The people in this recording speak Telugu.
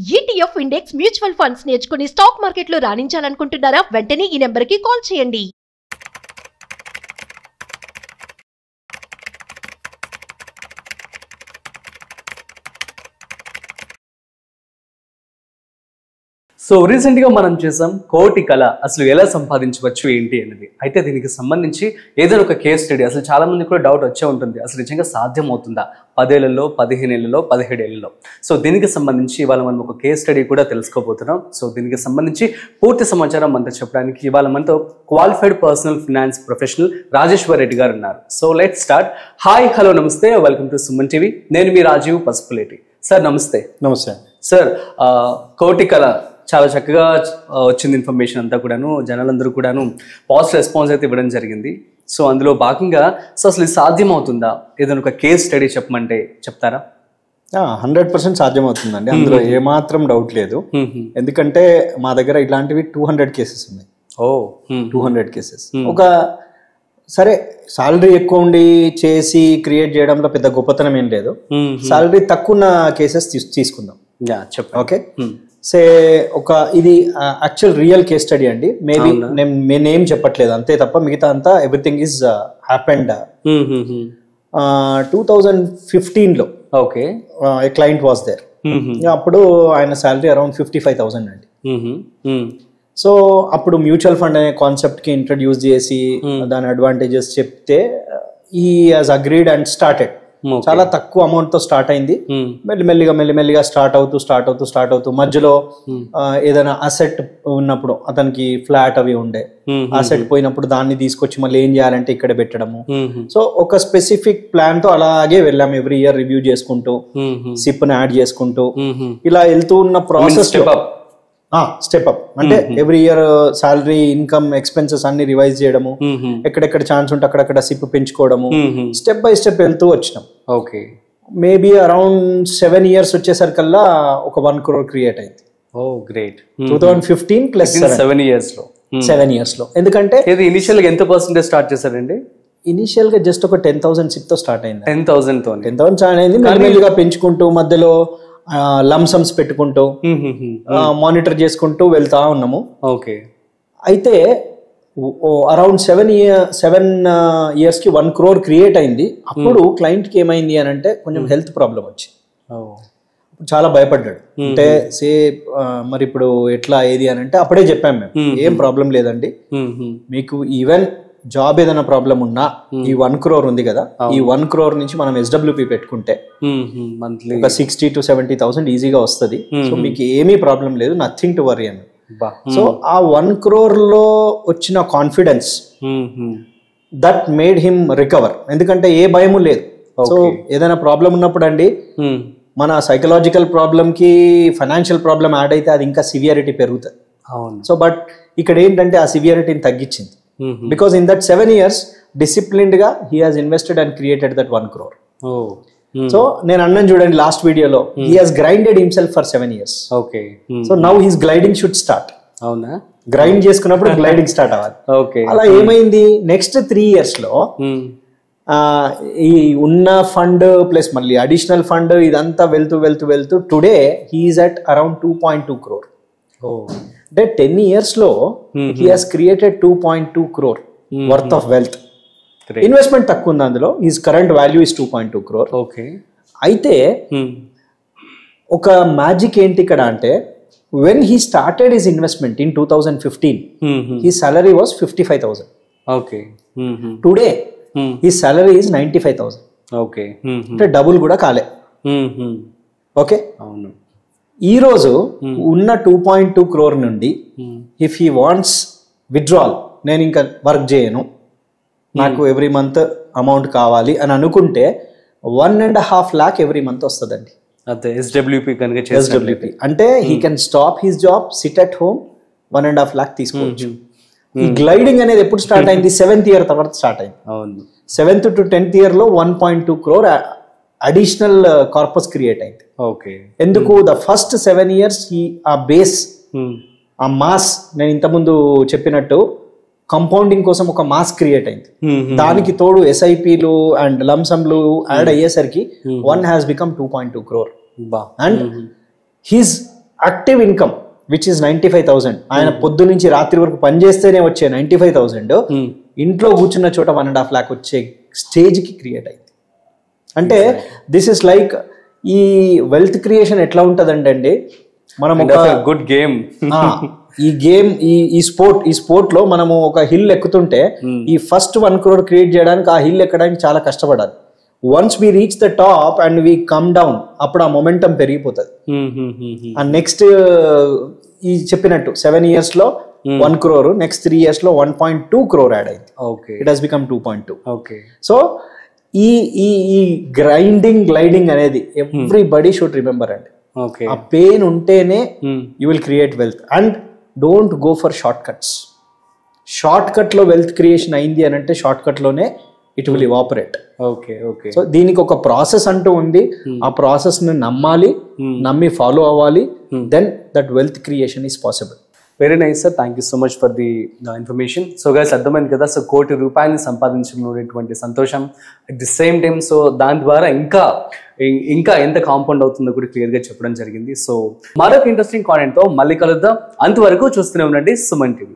ETF ఇండెక్స్ మ్యూచువల్ ఫండ్స్ నేర్చుకుని స్టాక్ మార్కెట్లో రాణించాలనుకుంటున్నారా? వెంటనే ఈ నెంబర్కి కాల్ చేయండి. సో రీసెంట్గా మనం చేసాం కోటి కళ అసలు ఎలా సంపాదించవచ్చు ఏంటి అనేది. అయితే దీనికి సంబంధించి ఏదైనా ఒక కేస్ స్టడీ, అసలు చాలా మంది కూడా డౌట్ వచ్చే ఉంటుంది, అసలు నిజంగా సాధ్యమవుతుందా 10 ఏళ్లలో, 15 ఏళ్లలో, 17 ఏళ్లలో. సో దీనికి సంబంధించి ఇవాళ మనం ఒక కేస్ స్టడీ కూడా తెలుసుకోబోతున్నాం. సో దీనికి సంబంధించి పూర్తి సమాచారం మనతో చెప్పడానికి ఇవాళ మనతో qualified personal finance professional Rajeshwar Reddy గారు ఉన్నారు. So let start. Hi, hello, నమస్తే, వెల్కమ్ టు సుమన్ టీవీ. నేను మీ రాజీవ్ పసుపులేటి. సార్ నమస్తే. నమస్తే సార్. కోటి కళ చాలా చక్కగా వచ్చింది ఇన్ఫర్మేషన్ అంతా కూడాను, జనాలందరూ కూడాను పాజిటివ్ రెస్పాన్స్ అయితే ఇవ్వడం జరిగింది. సో అందులో భాగంగా సో అసలు ఇది సాధ్యమవుతుందా, ఏదైనా ఒక కేస్ స్టడీ చెప్పమంటే చెప్తారా? 100% సాధ్యమవుతుందండి, అందులో ఏమాత్రం డౌట్ లేదు. ఎందుకంటే మా దగ్గర ఇట్లాంటివి 200 కేసెస్ ఉన్నాయి. 200 కేసెస్. ఒక సరే సాలరీ ఎక్కువ ఉండి చేసి క్రియేట్ చేయడంలో పెద్ద గొప్పతనం ఏం లేదు. సాలరీ తక్కువ ఉన్న కేసెస్ తీసుకుందాం. ఓకే, సే ఒక ఇది యాక్చువల్ రియల్ కేస్ స్టడీ అండి. మేబీ నేనేం చెప్పట్లేదు అంతే తప్ప, మిగతా అంతా ఎవ్రీథింగ్ ఈజ్ హ్యాపెండ్. 2015లో okay a client was there. అప్పుడు ఆయన శాలరీ అరౌండ్ 55,000 అండి. సో అప్పుడు మ్యూచువల్ ఫండ్ అనే కాన్సెప్ట్ కి ఇంట్రడ్యూస్ చేసి దాని అడ్వాంటేజెస్ చెప్తే ఈ హాజ్ అగ్రీడ్ అండ్ స్టార్టెడ్. చాలా తక్కువ అమౌంట్ తో స్టార్ట్ అయింది, మెల్లిమెల్లిగా స్టార్ట్ అవుతూ మధ్యలో ఏదైనా అసెట్ ఉన్నప్పుడు, అతనికి ఫ్లాట్ అవి ఉండే అసెట్ పోయినప్పుడు దాన్ని తీసుకొచ్చి మళ్ళీ ఏం చేయాలంటే ఇక్కడ పెట్టడము. సో ఒక స్పెసిఫిక్ ప్లాన్ తో అలాగే వెళ్ళాము. ఎవ్రీ ఇయర్ రివ్యూ చేసుకుంటూ, సిప్ ని యాడ్ చేసుకుంటూ ఇలా వెళ్తూ ఉన్న ప్రాసెస్. స్టెప్ అప్ అంటే every year salary, income, expenses అన్ని రివైజ్ చేయడము, ఎక్కడెక్కడ ఛాన్స్ ఉంటే అక్కడక్కడ సిప్ పెంచుకోవడము, స్టెప్ బై స్టెప్ వెళ్తూ వచ్చినాం. ఓకే, మేబీ అరౌండ్ 7 years వచ్చేసరికల్లా ఒక 1 crore క్రియేట్ అయింది. ఓ గ్రేట్. 2015 ప్లస్ 7 years లో. 7 years లో. ఎందుకంటే ఇనిషియల్ గా ఎంత పర్సెంటేజ్ స్టార్ట్ చేశారండి? ఇనిషియల్ గా జస్ట్ ఒక 10,000 సిప్ తో స్టార్ట్ అయింది. 10,000 స్టార్ట్ అయింది. మెల్లిమెల్లిగా పెంచుకుంటూ మధ్యలో లంసమ్స్ పెట్టుకుంటూ మానిటర్ చేసుకుంటూ వెళ్తా ఉన్నాము. ఓకే, అయితే అరౌండ్ 7 years కి 1 crore క్రియేట్ అయింది. అప్పుడు క్లయింట్ కి ఏమైంది అని అంటే కొంచెం హెల్త్ ప్రాబ్లం వచ్చింది. చాలా భయపడ్డాడు. అంటే మరి ఇప్పుడు ఎట్లా ఏది అని అంటే అప్పుడే చెప్పాం మేము, ఏం ప్రాబ్లం లేదండి, మీకు ఈవెన్ జాబ్ ఏదైనా ప్రాబ్లం ఉన్నా ఈ 1 crore ఉంది కదా, ఈ 1 crore నుంచి మనం SWP పెట్టుకుంటే ఒక 60,000 to 70,000 ఈజీగా వస్తుంది. సో మీకు ఏమీ ప్రాబ్లం లేదు, నథింగ్ టు వరీ అని. సో ఆ 1 crore లో వచ్చిన confidence that made him recover. ఎందుకంటే ఏ భయము లేదు. సో ఏదైనా ప్రాబ్లం ఉన్నప్పుడు అండి, మన సైకలాజికల్ ప్రాబ్లం కి ఫైనాన్షియల్ ప్రాబ్లం యాడ్ అయితే అది ఇంకా సివియారిటీ పెరుగుతుంది. సో బట్ ఇక్కడ ఏంటంటే ఆ సివియారిటీని తగ్గించింది. Because in that 7 years disciplined గా he has invested and created that 1 crore. So నేను అన్నాను చూడండి లాస్ట్ వీడియోలో, he has grinded himself for 7 years. Okay. So now his gliding should start. అవునా? గ్రైండ్ చేసుకున్నప్పుడు గ్లైడింగ్ స్టార్ట్ అవ్వాలి. Okay. అలా ఏమైంది, నెక్స్ట్ 3 years లో ఈ ఉన్న ఫండ్ ప్లస్ మళ్ళీ అడిషనల్ ఫండ్ ఇదంతా వెళ్తూ today he is at around 2.2 crore. అంటే 10 years లో he has created 2.2 crore worth of wealth. Investment తక్కువ ఉంది అందులో. His current value is 2.2 crore. Okay, అయితే ఒక మ్యాజిక్ ఏంటి ఇక్కడ అంటే, when he started his investment in 2015 his salary was 55,000. Okay, today his salary is 95,000. Okay, అంటే డబుల్ కూడా కాలే. ఓకే, అవును. ఈ రోజు ఉన్న 2.2 crore నుండి ఇఫ్ హీ వాంట్స్ విత్డ్రాల్, నేను ఇంకా వర్క్ చేయను, నాకు ఎవ్రీ మంత్ అమౌంట్ కావాలి అని అనుకుంటే 1.5 lakh ఎవ్రీ మంత్ వస్తుందండి. అదే SWP కనుక SWP అంటే he can stop his job, SIT at home, 1.5 lakh తీసుకోవచ్చు. ఈ గ్లైడింగ్ అనేది ఎప్పుడు స్టార్ట్ అయింది? 7th year తర్వాత స్టార్ట్ అయింది. అవును. 7th to 10th year లో 1.2 crore అడిషనల్ కార్పస్ క్రియేట్ అయింది. ఓకే, ఎందుకు? ద ఫస్ట్ 7 years ఆ బేస్, ఆ మాస్, నేను ఇంతకుముందు చెప్పినట్టు కంపౌండింగ్ కోసం ఒక మాస్ క్రియేట్ అయింది. దానికి తోడు SIPలు అండ్ లంసమ్లు యాడ్ అయ్యేసరికి 1 has become 2.2 crore. And his active income which is 95,000, ఆయన పొద్దు నుంచి రాత్రి వరకు పనిచేస్తేనే వచ్చే 95,000 ఇంట్లో కూర్చున్న చోట 1.5 lakh వచ్చే స్టేజ్కి క్రియేట్ అయింది. అంటే దిస్ ఇస్ లైక్ ఈ వెల్త్ క్రియేషన్ ఎట్లా ఉంటుందంటే మనం ఒక గుడ్ గేమ్, ఈ గేమ్ ఈ స్పోర్ట్ లో మనము ఒక హిల్ ఎక్కుతుంటే ఈ ఫస్ట్ 1 crore క్రియేట్ చేయడానికి ఆ హిల్ ఎక్కడానికి చాలా కష్టపడాలి. Once we reach the top and we come down, అప్పుడు ఆ మొమెంటం పెరిగిపోతుంది. ఆ నెక్స్ట్ ఈ చెప్పినట్టు 7 years లో 1 crore, నెక్స్ట్ 3 years లో 1.2 crore యాడ్ అయింది. It has become 2.2. సో ఈ గ్లైడింగ్ అనేది ఎవ్రీబడి షుడ్ రిమెంబర్ అండి. ఆ పెయిన్ ఉంటేనే you will create wealth. And don't go for short cuts. Short cut లో వెల్త్ క్రియేషన్ అయింది అని అంటే షార్ట్ కట్ లోనే ఇట్ విల్ ఇవాపరేట్. సో దీనికి ఒక ప్రాసెస్ అంటూ ఉంది. ఆ ప్రాసెస్ ని నమ్మి ఫాలో అవ్వాలి. Then that wealth creation is possible. Very nice sir, thank you so much for the information. So guys అర్థమైంది కదా, సో 1 కోటి రూపాయలని సంపాదించుకునేటువంటి సంతోషం, at the same time so దాని ద్వారా ఇంకా ఎంత కాంపౌండ్ అవుతుందో కూడా క్లియర్గా చెప్పడం జరిగింది. సో మరొక ఇంట్రెస్టింగ్ కాంటెంట్తో మళ్ళీ కలుద్దాం. అంతవరకు చూస్తూనే ఉండండి సుమన్ టీవీ.